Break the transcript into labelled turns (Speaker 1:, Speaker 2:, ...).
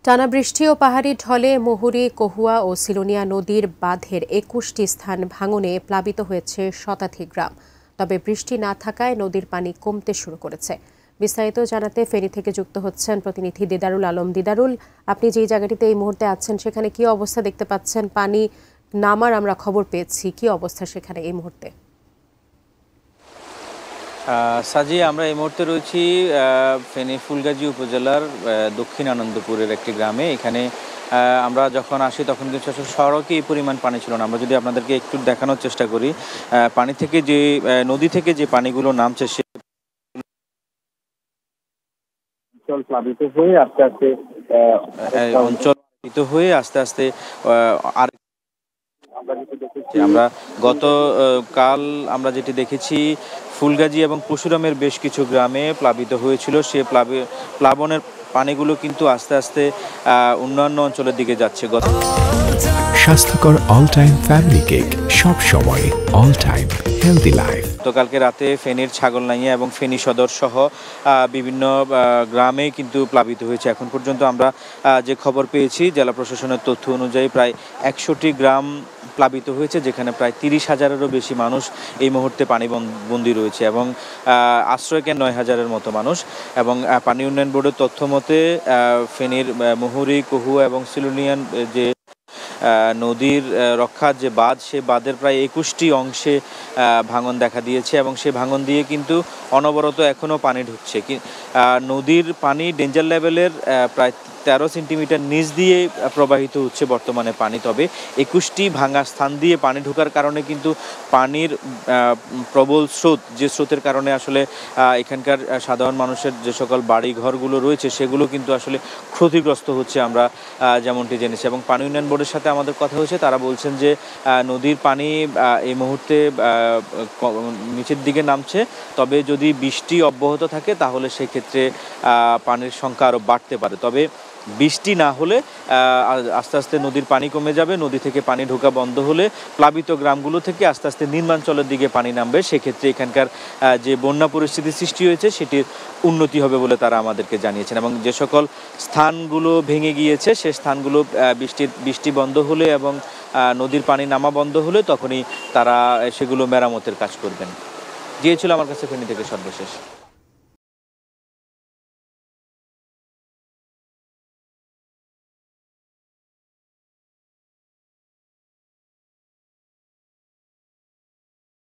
Speaker 1: টানা বৃষ্টি ও পাহাড়ি ঢলে মুহুরী, কহুয়া ও সিলোনিয়া নদীর বাঁধের ২১টি স্থান ভাঙনে প্লাবিত হয়েছে শতাধিক গ্রাম। তবে বৃষ্টি না থাকায় নদীর পানি কমতে শুরু করেছে। বিস্তারিত জানাতে ফেনী থেকে যুক্ত হচ্ছেন প্রতিনিধি দিদারুল আলম। দিদারুল, আপনি যেই জায়গাটিতে এই মুহূর্তে আছেন সেখানে কি অবস্থা দেখতে পাচ্ছেন? পানি নামার আমরা খবর পেয়েছি, কি অবস্থা সেখানে এই মুহূর্তে?
Speaker 2: সাজি, আমরা এই মুহূর্তে রয়েছি ফেনী ফুলগাজী উপজেলার দক্ষিণ আনন্দপুরের একটি গ্রামে। এখানে আমরা যখন আসি তখন কিন্তু আসলে সড়কে এই পরিমাণ পানি ছিল না। আমরা যদি আপনাদেরকে একটু দেখানোর চেষ্টা করি, পানি থেকে যে নদী থেকে যে পানিগুলো নামছে সে অঞ্চল প্লাবিত হয়ে আস্তে আস্তে অঞ্চল প্লাবিত হয়ে আস্তে আস্তে আর আমরা কাল আমরা যেটি দেখেছি, ফুলগাজী এবং পরশুরামের বেশ কিছু গ্রামে প্লাবিত হয়েছিল। সে প্লাবনের পানিগুলো কিন্তু আস্তে আস্তে অন্যান্য অঞ্চলের দিকে যাচ্ছে।
Speaker 3: স্বাস্থ্যকর অল টাইম ফ্যামিলি কেক, সব সময় অল টাইম হেলদি লাইফ।
Speaker 2: গতকালকে রাতে ফেনীর ছাগলনাইয়া এবং ফেনী সদর সহ বিভিন্ন গ্রামে কিন্তু প্লাবিত হয়েছে। এখন পর্যন্ত আমরা যে খবর পেয়েছি, জেলা প্রশাসনের তথ্য অনুযায়ী প্রায় ১০০টি গ্রাম প্লাবিত হয়েছে, যেখানে প্রায় ৩০,০০০-এরও বেশি মানুষ এই মুহূর্তে পানিবন্দী রয়েছে এবং আশ্রয় কেন ৯,০০০-এর মতো মানুষ। এবং পানি উন্নয়ন বোর্ডের তথ্য মতে ফেনীর মুহুরী, কহুয়া এবং সিলোনিয়ান যে নদীর রক্ষার যে বাঁধ, সে বাঁধের প্রায় ২১টি অংশে ভাঙন দেখা দিয়েছে এবং সে ভাঙন দিয়ে কিন্তু অনবরত এখনও পানি ঢুকছে। নদীর পানি ডেঞ্জার লেভেলের প্রায় ১৩ সেন্টিমিটার নিচ দিয়ে প্রবাহিত হচ্ছে বর্তমানে পানি। তবে ২১টি ভাঙা স্থান দিয়ে পানি ঢোকার কারণে কিন্তু পানির প্রবল স্রোত, যে স্রোতের কারণে আসলে এখানকার সাধারণ মানুষের যে সকল বাড়ি ঘরগুলো রয়েছে সেগুলো কিন্তু আসলে ক্ষতিগ্রস্ত হচ্ছে, আমরা যেমনটি জেনেছি। এবং পানি উন্নয়ন বোর্ডের সাথে আমাদের কথা হয়েছে, তারা বলছেন যে নদীর পানি এই মুহূর্তে নিচের দিকে নামছে। তবে যদি বৃষ্টি অব্যাহত থাকে তাহলে সেক্ষেত্রে পানির সংখ্যা আরও বাড়তে পারে। তবে বৃষ্টি না হলে আস্তে আস্তে নদীর পানি কমে যাবে। নদী থেকে পানি ঢোকা বন্ধ হলে প্লাবিত গ্রামগুলো থেকে আস্তে আস্তে নিম্নাঞ্চলের দিকে পানি নামবে। সেক্ষেত্রে এখানকার যে বন্যা পরিস্থিতি সৃষ্টি হয়েছে সেটির উন্নতি হবে বলে তারা আমাদেরকে জানিয়েছেন। এবং যে সকল স্থানগুলো ভেঙে গিয়েছে সে স্থানগুলো বৃষ্টি বন্ধ হলে এবং নদীর পানি নামা বন্ধ হলে তখনই তারা সেগুলো মেরামতের কাজ করবেন। দিয়েছিল আমার কাছে ফেনী থেকে সর্বশেষ।